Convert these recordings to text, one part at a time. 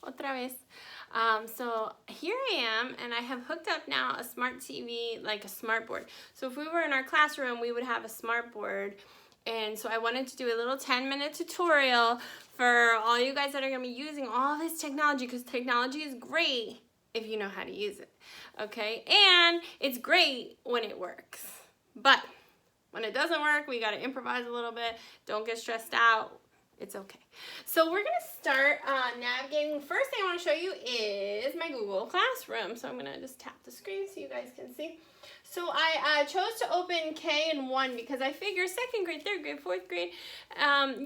otra vez. So here I am, and I have hooked up now a smart TV, like a smart board. So if we were in our classroom, we would have a smart board. And so I wanted to do a little 10-minute tutorial for all you guys that are going to be using all this technology, because technology is great if you know how to use it, okay? And it's great when it works. But when it doesn't work, we got to improvise a little bit. Don't get stressed out. It's okay. So we're going to start navigating. First thing I want to show you is my Google Classroom. So I'm going to just tap the screen so you guys can see. So I chose to open K and 1 because I figure 2nd grade, 3rd grade, 4th grade,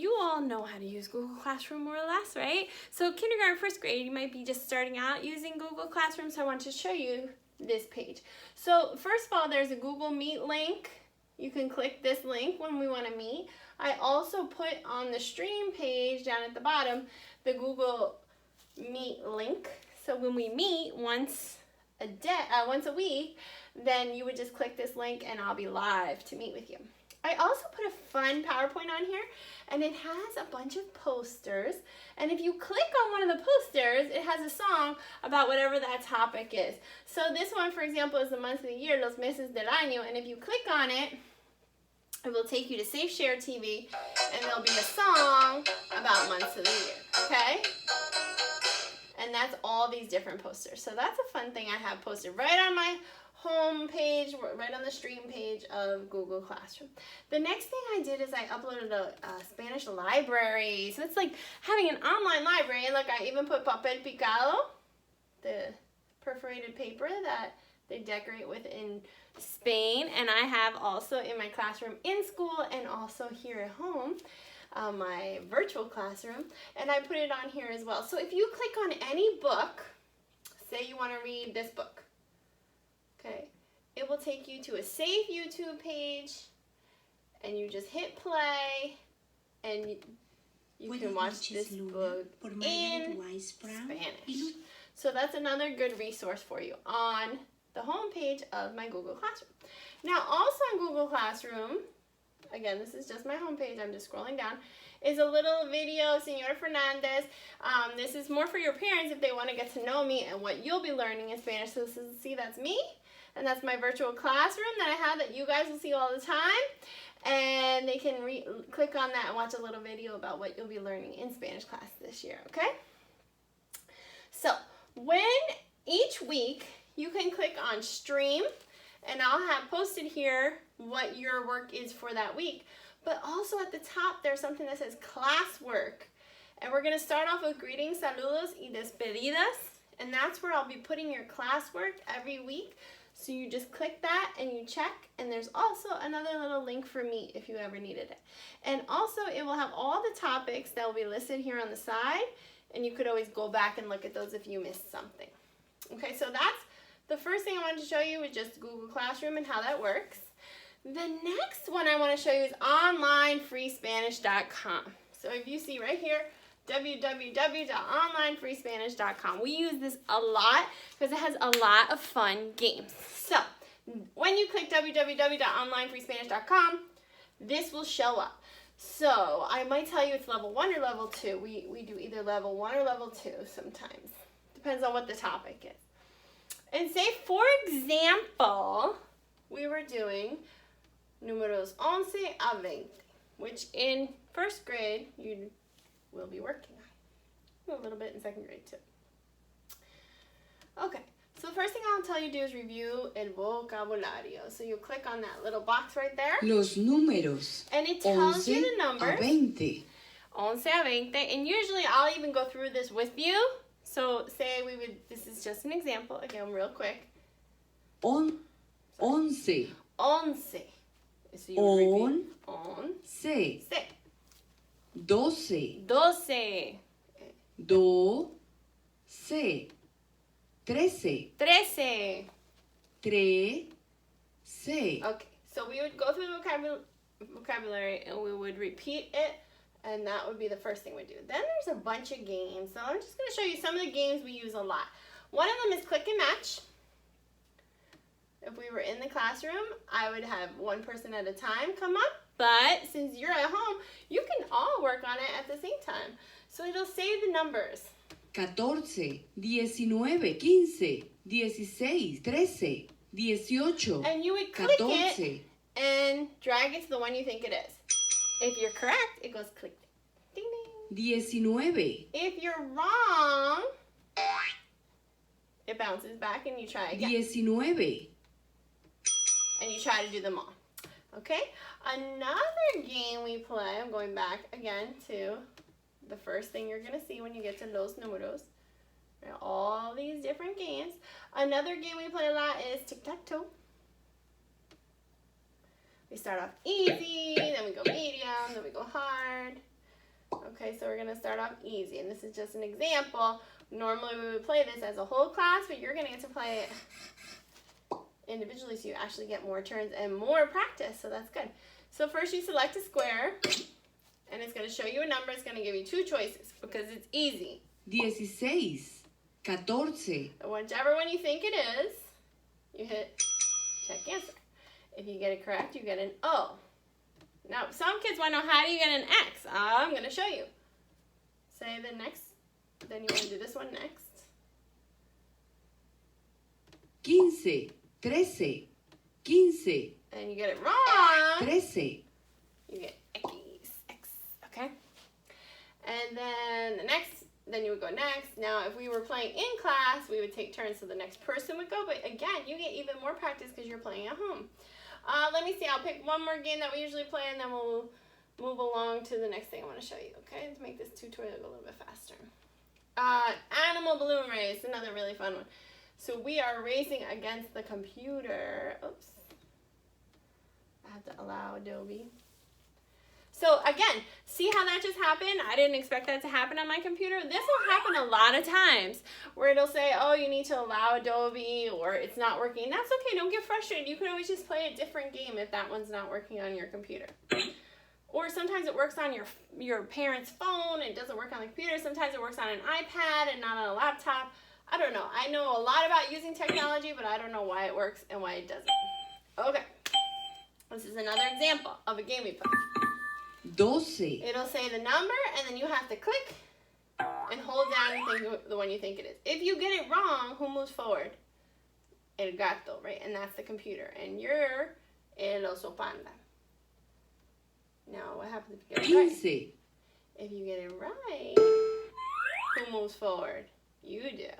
you all know how to use Google Classroom more or less, right? So kindergarten, 1st grade, you might be just starting out using Google Classroom, so I want to show you this page. So first of all, there's a Google Meet link. You can click this link when we want to meet. I also put on the stream page down at the bottom the Google Meet link. So when we meet once a week, then you would just click this link and I'll be live to meet with you. I also put a fun PowerPoint on here, and it has a bunch of posters. And if you click on one of the posters, it has a song about whatever that topic is. So this one, for example, is the month of the year, Los Meses del Año. And if you click on it, it will take you to Safe Share TV, and there'll be a song about months of the year, okay? And that's all these different posters. So that's a fun thing I have posted right on my home page, right on the stream page of Google Classroom. The next thing I did is I uploaded a Spanish library. So it's like having an online library. And look, I even put papel picado, the perforated paper that they decorate with in Spain. And I have also in my classroom in school and also here at home, my virtual classroom. And I put it on here as well. So if you click on any book, say you want to read this book, okay, it will take you to a safe YouTube page, and you just hit play, and you can watch this book in Spanish. So that's another good resource for you on the home page of my Google Classroom. Now also on Google Classroom, again, this is just my home page, I'm just scrolling down, is a little video, Lisa-Fernandez. This is more for your parents if they want to get to know me and what you'll be learning in Spanish. So this is, see, that's me, and that's my virtual classroom that I have that you guys will see all the time. And they can click on that and watch a little video about what you'll be learning in Spanish class this year, okay? So when each week you can click on stream, and I'll have posted here what your work is for that week. But also at the top, there's something that says classwork. And we're going to start off with greetings, saludos, y despedidas. And that's where I'll be putting your classwork every week. So you just click that and you check. And there's also another little link for me if you ever needed it. And also it will have all the topics that will be listed here on the side. And you could always go back and look at those if you missed something. Okay, so that's the first thing I wanted to show you is just Google Classroom and how that works. The next one I want to show you is onlinefreespanish.com. So if you see right here, www.onlinefreespanish.com. We use this a lot because it has a lot of fun games. So when you click www.onlinefreespanish.com, this will show up. So I might tell you it's level 1 or level 2. We do either level 1 or level 2 sometimes. Depends on what the topic is. And say, for example, we were doing números 11 a 20, which in 1st grade you will be working on. A little bit in 2nd grade too. Okay, so the first thing I'll tell you to do is review el vocabulario. So you click on that little box right there. Los números. And it tells you the numbers. A 20. 11 a 20. And usually I'll even go through this with you. So say we would, this is just an example, again, real quick. 11. 11. So you repeat. 11. 12. 12. 12. 13. 13. 13. Okay, so we would go through the vocabulary and we would repeat it, and that would be the first thing we do. Then there's a bunch of games. So I'm just going to show you some of the games we use a lot. One of them is click and match. If we were in the classroom, I would have one person at a time come up. But since you're at home, you can all work on it at the same time. So it'll save the numbers. 14, 19, 15, 16, 13, 18, And you would click 14. it and drag it to the one you think it is. If you're correct, it goes click. Ding ding. 19, If you're wrong, it bounces back and you try again. 19, And you try to do them all. Okay? Another game we play, I'm going back again to the first thing you're going to see when you get to Los Números. There are all these different games. Another game we play a lot is tic-tac-toe. We start off easy, then we go medium, then we go hard. Okay, so we're going to start off easy, and this is just an example. Normally we would play this as a whole class, but you're going to get to play it individually, so you actually get more turns and more practice, so that's good. So first you select a square, and it's going to show you a number. It's going to give you two choices because it's easy. 16, 14. Whichever one you think it is, you hit check answer. If you get it correct, you get an O. Now, some kids want to know, how do you get an X? I'm going to show you. Say the next, then you want to do this one next. 15, 13, 15, And you get it wrong. 13. You get X, okay? And then the next, then you would go next. Now, if we were playing in class, we would take turns, so the next person would go. But again, you get even more practice because you're playing at home. Let me see. I'll pick one more game that we usually play, and then we'll move along to the next thing I want to show you, okay? To make this tutorial go a little bit faster. Animal balloon race, another really fun one. So we are racing against the computer. Oops. I have to allow Adobe. So again, see how that just happened? I didn't expect that to happen on my computer. This will happen a lot of times where it'll say, oh, you need to allow Adobe, or it's not working. That's okay, don't get frustrated. You can always just play a different game if that one's not working on your computer. Or sometimes it works on your parent's phone, it doesn't work on the computer. Sometimes it works on an iPad and not on a laptop. I don't know. I know a lot about using technology, but I don't know why it works and why it doesn't. Okay, this is another example of a game we play. 12. It'll say the number, and then you have to click and hold down the one you think it is. If you get it wrong, who moves forward? El gato, right? And that's the computer. And you're el oso panda. Now, what happens if you get it right? 15. If you get it right, who moves forward? You do.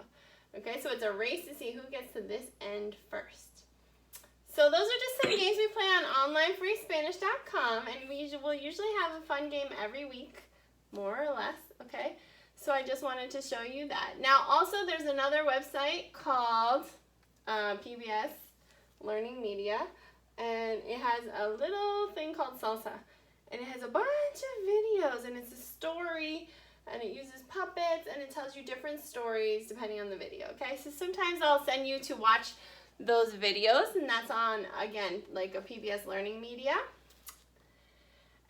Okay, so it's a race to see who gets to this end first. So those are just some games we play on onlinefreespanish.com, and we will usually have a fun game every week, more or less, okay? So I just wanted to show you that. Now, also, there's another website called PBS Learning Media, and it has a little thing called Salsa, and it has a bunch of videos, and it's a story, and it uses puppets, and it tells you different stories depending on the video, okay? So sometimes I'll send you to watch those videos, and that's on, again, like a PBS Learning Media.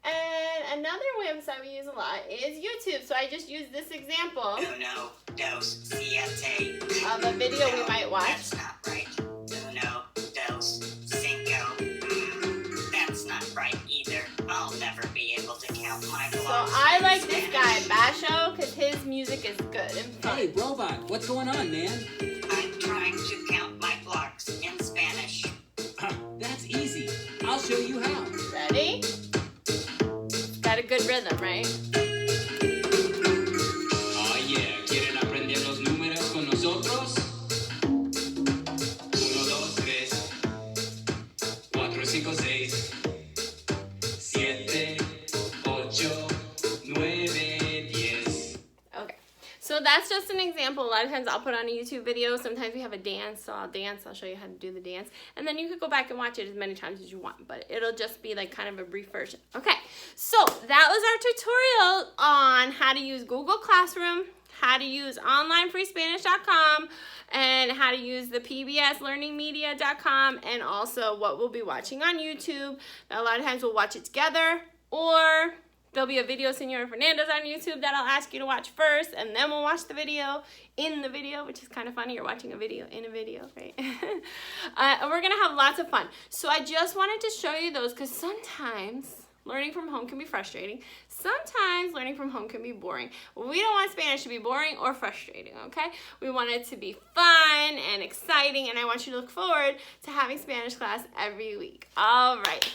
And another website we use a lot is YouTube. So I just used this example of a video we might watch. That's not right. Uno, dos, cinco. That's not right either. I'll never be able to count my blocks. So I like this guy, Basho, because his music is good and fun. Hey, Robot, what's going on, man? I'm trying to count my blocks in Spanish. That's easy. I'll show you how. Ready? Got a good rhythm, right? Oh yeah, ¿quieren aprender los números con nosotros? 1, 2, 3, 4, 5, 6, 7, 8, 9, 10. Okay, so that's just an example. A lot of times I'll put on a YouTube video. Sometimes we have a dance, so I'll dance. I'll show you how to do the dance. And then you could go back and watch it as many times as you want, but it'll just be like kind of a brief version. Okay, so that was our tutorial on how to use Google Classroom, how to use onlinefreespanish.com, and how to use the pbslearningmedia.com, and also what we'll be watching on YouTube. Now, a lot of times we'll watch it together, or there'll be a video Lisa-Fernandez on YouTube that I'll ask you to watch first, and then we'll watch the video in the video, which is kind of funny. You're watching a video in a video, right? We're going to have lots of fun. So I just wanted to show you those because sometimes learning from home can be frustrating. sometimes learning from home can be boring. We don't want Spanish to be boring or frustrating, okay? We want it to be fun and exciting, and I want you to look forward to having Spanish class every week. All right.